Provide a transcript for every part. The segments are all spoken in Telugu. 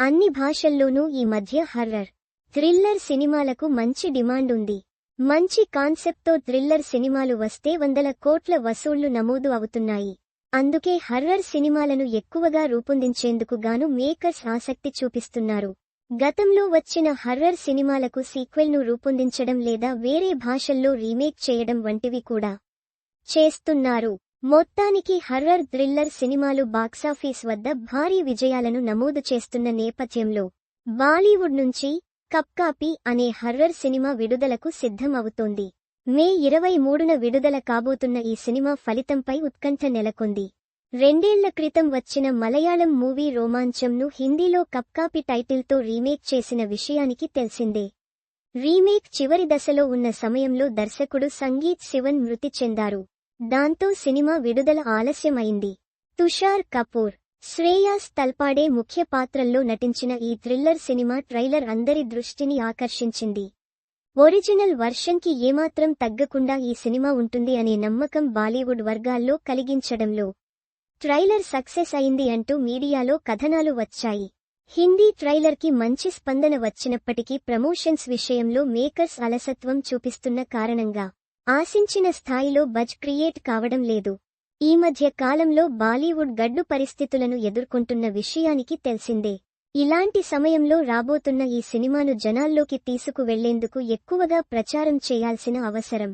అన్ని భాషల్లోనూ ఈ మధ్య హర్రర్, థ్రిల్లర్ సినిమాలకు మంచి డిమాండ్ ఉంది. మంచి కాన్సెప్ట్తో థ్రిల్లర్ సినిమాలు వస్తే వందల కోట్ల వసూళ్లు నమోదు అవుతున్నాయి. అందుకే హర్రర్ సినిమాలను ఎక్కువగా రూపొందించేందుకు గాను మేకర్స్ ఆసక్తి చూపిస్తున్నారు. గతంలో వచ్చిన హర్రర్ సినిమాలకు సీక్వెల్ను రూపొందించడం లేదా వేరే భాషల్లో రీమేక్ చేయడం వంటివి కూడా చేస్తున్నారు. మొత్తానికి హర్రర్ థ్రిల్లర్ సినిమాలు బాక్సాఫీస్ వద్ద భారీ విజయాలను నమోదు చేస్తున్న నేపథ్యంలో బాలీవుడ్ నుంచి కప్ కాపీ అనే హర్రర్ సినిమా విడుదలకు సిద్ధం అవుతోంది. మే 23న విడుదల కాబోతున్న ఈ సినిమా ఫలితంపై ఉత్కంఠ నెలకొంది. 2 ఏళ్ల క్రితం వచ్చిన మలయాళం మూవీ రోమాంచంను హిందీలో కప్ కాపీ టైటిల్తో రీమేక్ చేసిన విషయానికి తెలిసిందే. రీమేక్ చివరి దశలో ఉన్న సమయంలో దర్శకుడు సంగీత్ శివన్ మృతి చెందారు. దాంతో సినిమా విడుదల ఆలస్యమైంది. తుషార్ కపూర్, శ్రేయాస్ తల్పాడే ముఖ్య పాత్రల్లో నటించిన ఈ థ్రిల్లర్ సినిమా ట్రైలర్ అందరి దృష్టిని ఆకర్షించింది. ఒరిజినల్ వర్షన్కి ఏమాత్రం తగ్గకుండా ఈ సినిమా ఉంటుంది అనే నమ్మకం బాలీవుడ్ వర్గాల్లో కలిగించడంలో ట్రైలర్ సక్సెస్ అయింది అంటూ మీడియాలో కథనాలు వచ్చాయి. హిందీ ట్రైలర్కి మంచి స్పందన వచ్చినప్పటికీ ప్రమోషన్స్ విషయంలో మేకర్స్ అలసత్వం చూపిస్తున్న కారణంగా ఆశించిన స్థాయిలో బజ్ క్రియేట్ కావడం లేదు. ఈ మధ్య కాలంలో బాలీవుడ్ గడ్డు పరిస్థితులను ఎదుర్కొంటున్న విషయానికి తెలిసిందే. ఇలాంటి సమయంలో రాబోతున్న ఈ సినిమాను జనాల్లోకి తీసుకువెళ్లేందుకు ఎక్కువగా ప్రచారం చేయాల్సిన అవసరం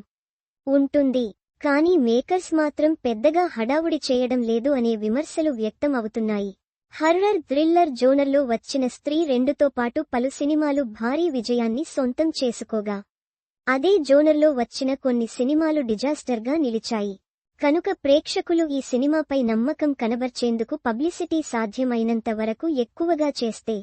ఉంటుంది. కానీ మేకర్స్ మాత్రం పెద్దగా హడావుడి చేయడం లేదు అనే విమర్శలు వ్యక్తం అవుతున్నాయి. హర్రర్ థ్రిల్లర్ జోనర్లో వచ్చిన స్త్రీ 2తో పాటు పలు సినిమాలు భారీ విజయాన్ని సొంతం చేసుకోగా అదే జోనర్లో వచ్చిన కొన్ని సినిమాలు డిజాస్టర్గా నిలిచాయి. కనుక ప్రేక్షకులు ఈ సినిమాపై నమ్మకం కనబర్చేందుకు పబ్లిసిటీ సాధ్యమైనంత వరకు ఎక్కువగా చేస్తే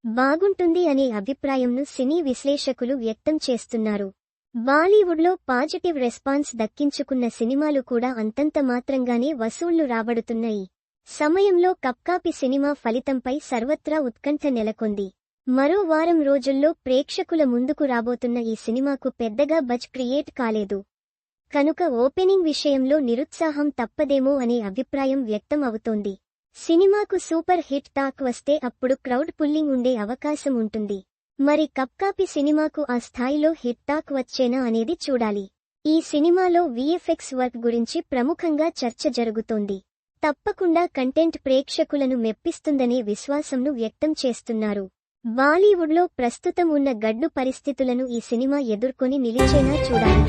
బాగుంటుంది అనే అభిప్రాయంను సినీ విశ్లేషకులు వ్యక్తం చేస్తున్నారు. బాలీవుడ్లో పాజిటివ్ రెస్పాన్స్ దక్కించుకున్న సినిమాలు కూడా అంతంత మాత్రంగానే వసూళ్లు రాబడుతున్న ఈ సమయంలో కప్ కాపీ సినిమా ఫలితంపై సర్వత్రా ఉత్కంఠ నెలకొంది. మరో వారం రోజుల్లో ప్రేక్షకుల ముందుకు రాబోతున్న ఈ సినిమాకు పెద్దగా బజ్ క్రియేట్ కాలేదు. కనుక ఓపెనింగ్ విషయంలో నిరుత్సాహం తప్పదేమో అనే అభిప్రాయం వ్యక్తం అవుతోంది. సినిమాకు సూపర్ హిట్ టాక్ వస్తే అప్పుడు క్రౌడ్ పుల్లింగ్ ఉండే అవకాశం ఉంటుంది. మరి కప్ కాపీ సినిమాకు ఆ స్థాయిలో హిట్ టాక్ వచ్చేనా అనేది చూడాలి. ఈ సినిమాలో విఎఫ్ఎక్స్ వర్క్ గురించి ప్రముఖంగా చర్చ జరుగుతోంది. తప్పకుండా కంటెంట్ ప్రేక్షకులను మెప్పిస్తుందనే విశ్వాసంను వ్యక్తం చేస్తున్నారు. బాలీవుడ్లో ప్రస్తుతం ఉన్న గడ్డు పరిస్థితులను ఈ సినిమా ఎదుర్కొని నిలిచేనా చూడాలి.